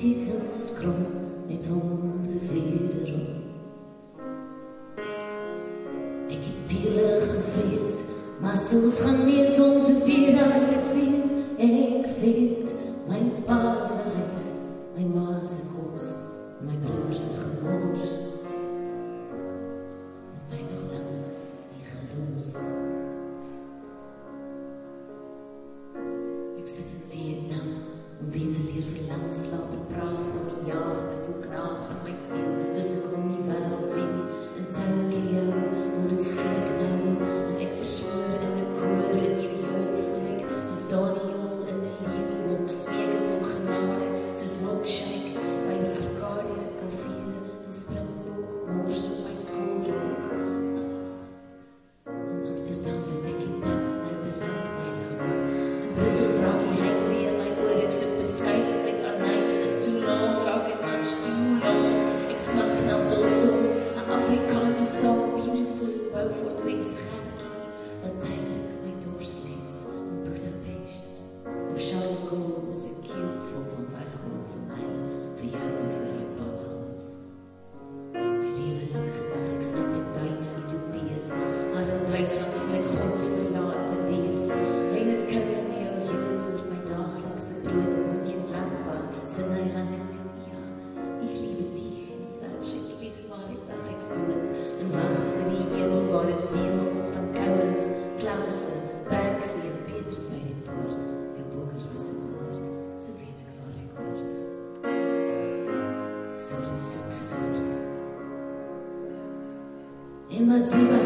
tekens krom, net om te wederom. Ek het pile gaan vreed, maar soms gaan niet om te weder. Ek weet, my pa se huis, my ma se kos, my broer se gemors, het my nog lang nie geloos. Ek sit in Vietnam, om weer te leer verlang, slaap en praag, om die jaag te voel knaag aan my siel, soos ek om die wereld wen, in Tokyo, word het skielik nou, en ek versmoor in die koor in New York, voel ek, soos Daniel in die leeuwhoek, smekend om genade, soos milkshake, by die Arcadia Café, in Springbok, mors op my skoolrook. In Amsterdam loop ek die pad, nou te lang my lang, in Brussels raak die heimwee my oor, ek soek beskuit met anijs, en too long raak het much too long, ek smag na biltong, een Afrikaanse saal, beautiful in Beaufort West, Gerkie, wat duidelik my doorslees, in Budapest, of Charles de Gaulle is een keelvol van weggom vir my, vir jou en vir hy bottles. My leven lang gedag, ek snap in Duits Europees, maar in Duitsland voel ek God verlaat te wees. Leen het koude met jou jeugd, word my dagelijkse brood, en moet je Gladbach, sing hy halleluja. Ik liebe dich in such, ek lief waar ek dagelijks dood, en wacht vir die hemel waar het wemel van Kouwens, Klausen, Banksy en Peters by die poort. Jou boker was een woord, so weet ek waar ek word. Soort soek soort. En Madiba,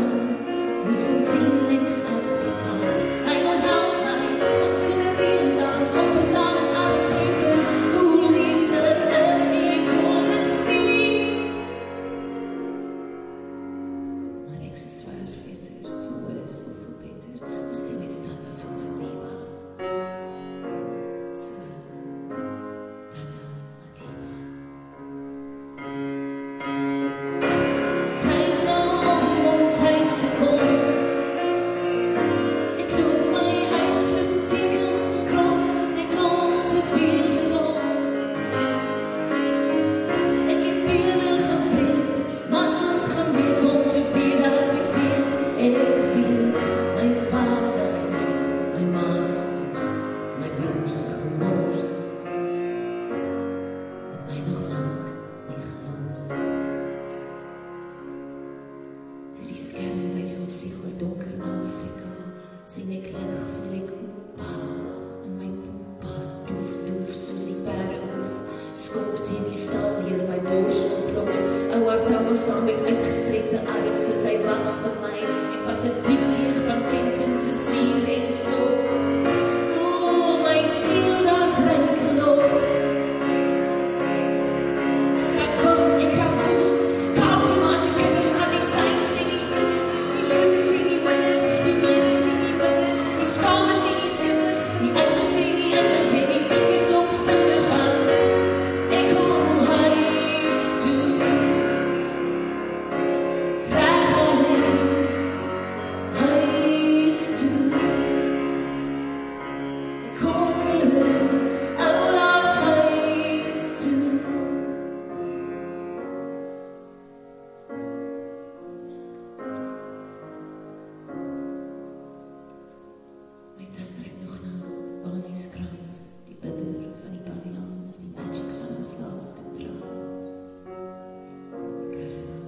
moes ons sien niks Afrikaans. Hy omhels my, ons doen een reendans, op een lang uitleven, hoe lieflik is jy kon ek nie. Maar ek so zwaar veter, voor hoe is soveel beter, hoe sê met stad af van Madiba. So, Tata Madiba. Reis om thuis te kom. Ek loop my uitroeptekens krom, net om te wederom. Ek het pile gevreed, maar soms gaan weet om te weet dat ek weet, my pa se huis, my ma se huis, my broer se gemors, het my nog lang nie geloos. Toe die skerm wys ons vlieg oor donker Afrika, sien ek lig, voel ek opa, en my poepa doef doef soos die perdehoef, skop teen die stad deur my bors ontplof, ou Artambo staan met uitgestrekte arms soos hy wag vir my, ek vat 'n diep teug van Kentons se suur en stof. O, my siel, daar's ryk lof. Ek raak voes, Kaap Thomas se kinders, al die saints en die sinners, die losers en die winners, die meners en die winners, die skames en die skinners, die ouers en die inners, en die dikkes opstanders, want ek kom huis toe. Reguit huis toe. Ek kom vir oulaas huis toe. My tas trek nog na Waarnyskrans, die bibber van die paviljoens, die magic van ons laaste trans. Karel,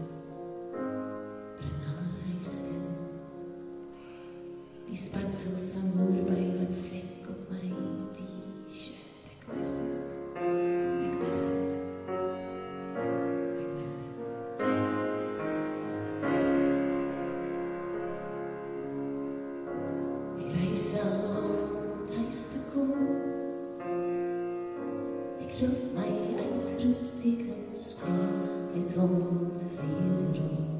bring haar huis toe. Die spatsels van moerbei wat vlek op my t-shirt. Ek mis het, ek mis het, ek mis het. Ek reis om thuis te kom. Ek loop my uitroeptekens krom, net om te wederom.